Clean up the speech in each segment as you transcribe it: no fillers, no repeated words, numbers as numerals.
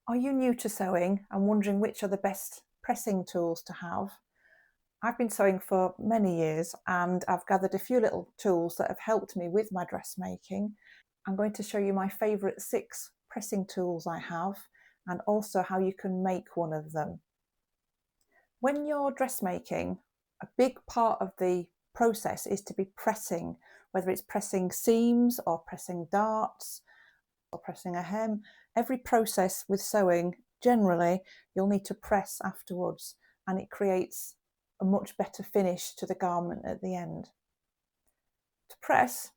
Are you new to sewing and wondering which are the best pressing tools to have? I've been sewing for many years and I've gathered a few little tools that have helped me with my dressmaking. I'm going to show you my favourite 6 pressing tools I have and also how you can make one of them. When you're dressmaking, a big part of the process is to be pressing, whether it's pressing seams or pressing darts or pressing a hem. Every process with sewing, generally, you'll need to press afterwards, and it creates a much better finish to the garment at the end. To press,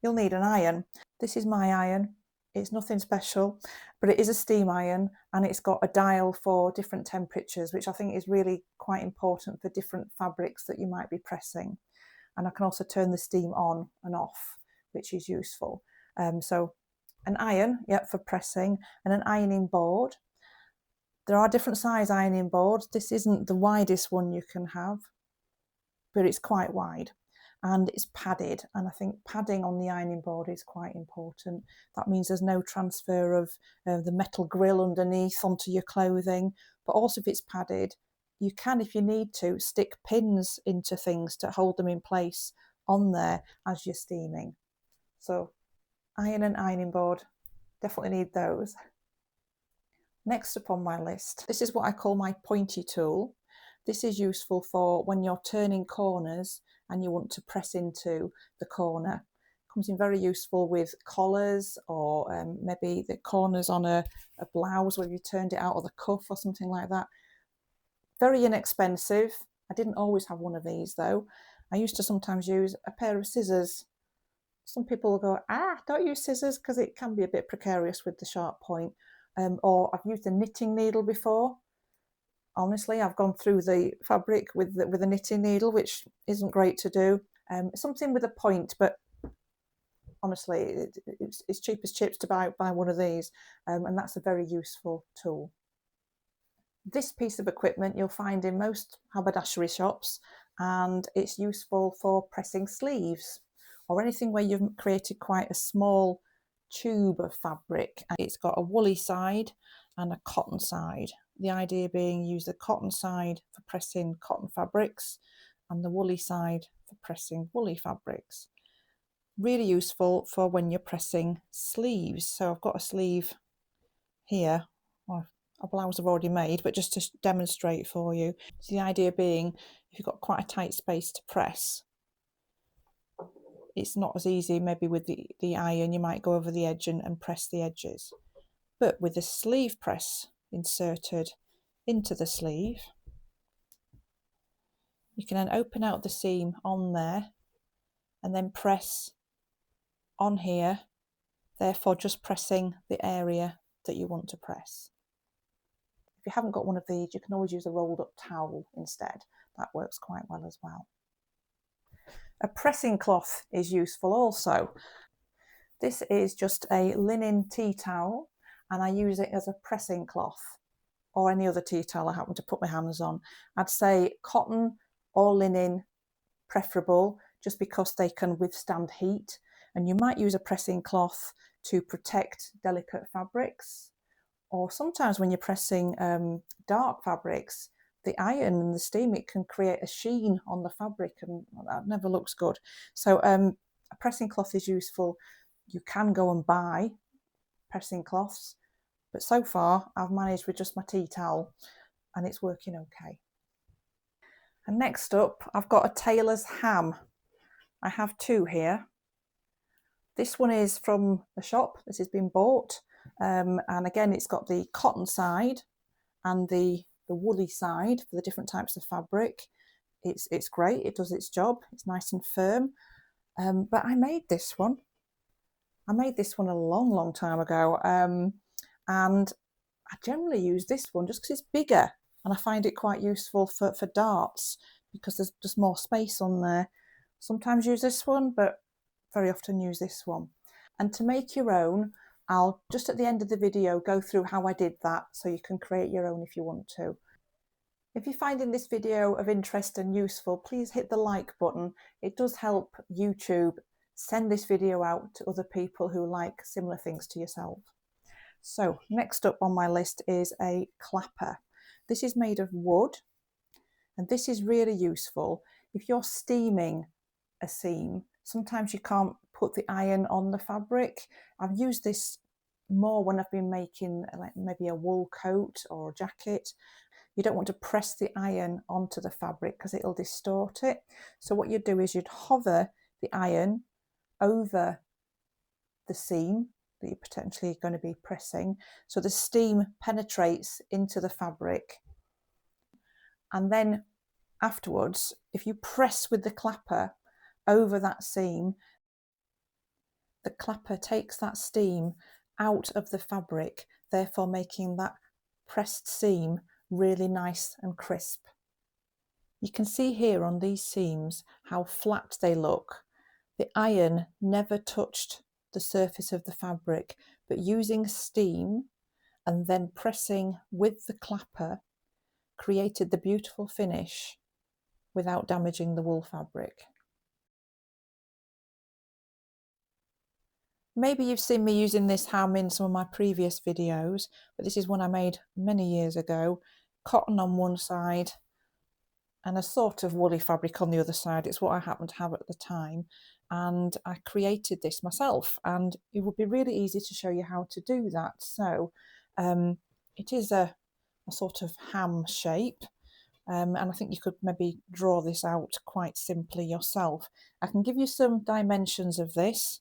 you'll need an iron. This is my iron. It's nothing special, but it is a steam iron and it's got a dial for different temperatures, which I think is really quite important for different fabrics that you might be pressing. And I can also turn the steam on and off, which is useful. So an iron, for pressing, and an ironing board. There are different size ironing boards. This isn't the widest one you can have, but it's quite wide and it's padded. And I think padding on the ironing board is quite important. That means there's no transfer of the metal grill underneath onto your clothing. But also if it's padded, you can, if you need to, stick pins into things to hold them in place on there as you're steaming. So iron and ironing board, definitely need those. Next up on my list, this is what I call my pointy tool. This is useful for when you're turning corners and you want to press into the corner. It comes in very useful with collars or maybe the corners on a blouse where you turned it out, or the cuff or something like that. Very inexpensive. I didn't always have one of these though. I used to sometimes use a pair of scissors. Some people will go, don't use scissors because it can be a bit precarious with the sharp point. Or I've used a knitting needle before. Honestly, I've gone through the fabric with a knitting needle, which isn't great to do. Something with a point, but honestly, it's cheap as chips to buy one of these, and that's a very useful tool. This piece of equipment you'll find in most haberdashery shops, and it's useful for pressing sleeves or anything where you've created quite a small tube of fabric. It's got a woolly side and a cotton side. The idea being use the cotton side for pressing cotton fabrics and the woolly side for pressing woolly fabrics. Really useful for when you're pressing sleeves. So I've got a sleeve here, or a blouse I've already made, but just to demonstrate for you. So the idea being, if you've got quite a tight space to press, it's not as easy maybe with the iron. You might go over the edge and press the edges. But with the sleeve press inserted into the sleeve, you can then open out the seam on there and then press on here, therefore just pressing the area that you want to press. If you haven't got one of these, you can always use a rolled up towel instead. That works quite well as well. A pressing cloth is useful also. This is just a linen tea towel and I use it as a pressing cloth, or any other tea towel I happen to put my hands on. I'd say cotton or linen preferable, just because they can withstand heat, and you might use a pressing cloth to protect delicate fabrics, or sometimes when you're pressing dark fabrics, the iron and the steam, it can create a sheen on the fabric and that never looks good. So a pressing cloth is useful. You can go and buy pressing cloths, but so far I've managed with just my tea towel and it's working okay. And next up, I've got a Tailors Ham. I have 2 here. This one is from the shop. This has been bought. And again, it's got the cotton side and the woolly side for the different types of fabric. It's great. It does its job. It's nice and firm. But I made this one. I made this one a long time ago. And I generally use this one just because it's bigger. And I find it quite useful for darts because there's just more space on there. Sometimes use this one, but very often use this one. And to make your own, I'll just at the end of the video go through how I did that so you can create your own if you want to. If you're finding this video of interest and useful, please hit the like button. It does help YouTube send this video out to other people who like similar things to yourself. So next up on my list is a clapper. This is made of wood, and this is really useful if you're steaming a seam. Sometimes you can't put the iron on the fabric. I've used this more when I've been making like maybe a wool coat or a jacket. You don't want to press the iron onto the fabric because it'll distort it. So what you'd do is you'd hover the iron over the seam that you're potentially going to be pressing, so the steam penetrates into the fabric. And then afterwards, if you press with the clapper over that seam, the clapper takes that steam out of the fabric, therefore making that pressed seam really nice and crisp. You can see here on these seams how flat they look. The iron never touched the surface of the fabric, but using steam and then pressing with the clapper created the beautiful finish without damaging the wool fabric. Maybe you've seen me using this ham in some of my previous videos, but this is one I made many years ago. Cotton on one side and a sort of woolly fabric on the other side. It's what I happened to have at the time, and I created this myself, and it would be really easy to show you how to do that. So it is a sort of ham shape, and I think you could maybe draw this out quite simply yourself. I can give you some dimensions of this.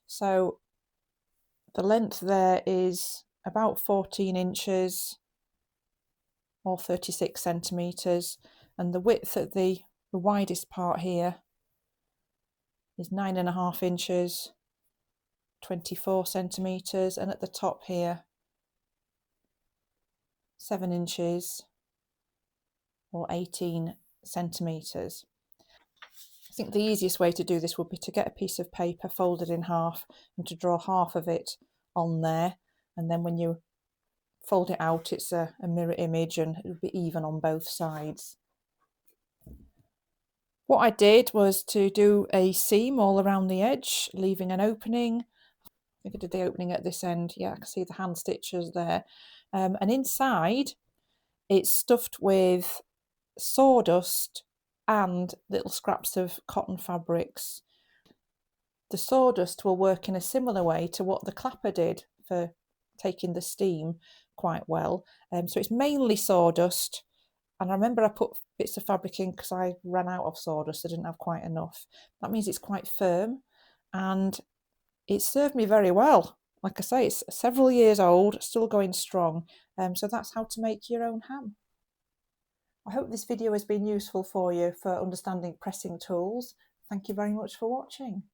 So the length there is about 14 inches or 36 centimetres, and the width at the widest part here is 9.5 inches, 24 centimetres, and at the top here 7 inches or 18 centimetres. I think the easiest way to do this would be to get a piece of paper folded in half and to draw half of it on there, and then when you fold it out it's a mirror image and it would be even on both sides. What I did was to do a seam all around the edge, leaving an opening. I think I did the opening at this end. Yeah, I can see the hand stitches there. And inside it's stuffed with sawdust and little scraps of cotton fabrics. The sawdust will work in a similar way to what the clapper did for taking the steam quite well. So it's mainly sawdust, and I remember I put bits of fabric in because I ran out of sawdust. I didn't have quite enough. That means it's quite firm, and it served me very well. Like I say, it's several years old, still going strong. So that's how to make your own ham. I hope this video has been useful for you for understanding pressing tools. Thank you very much for watching.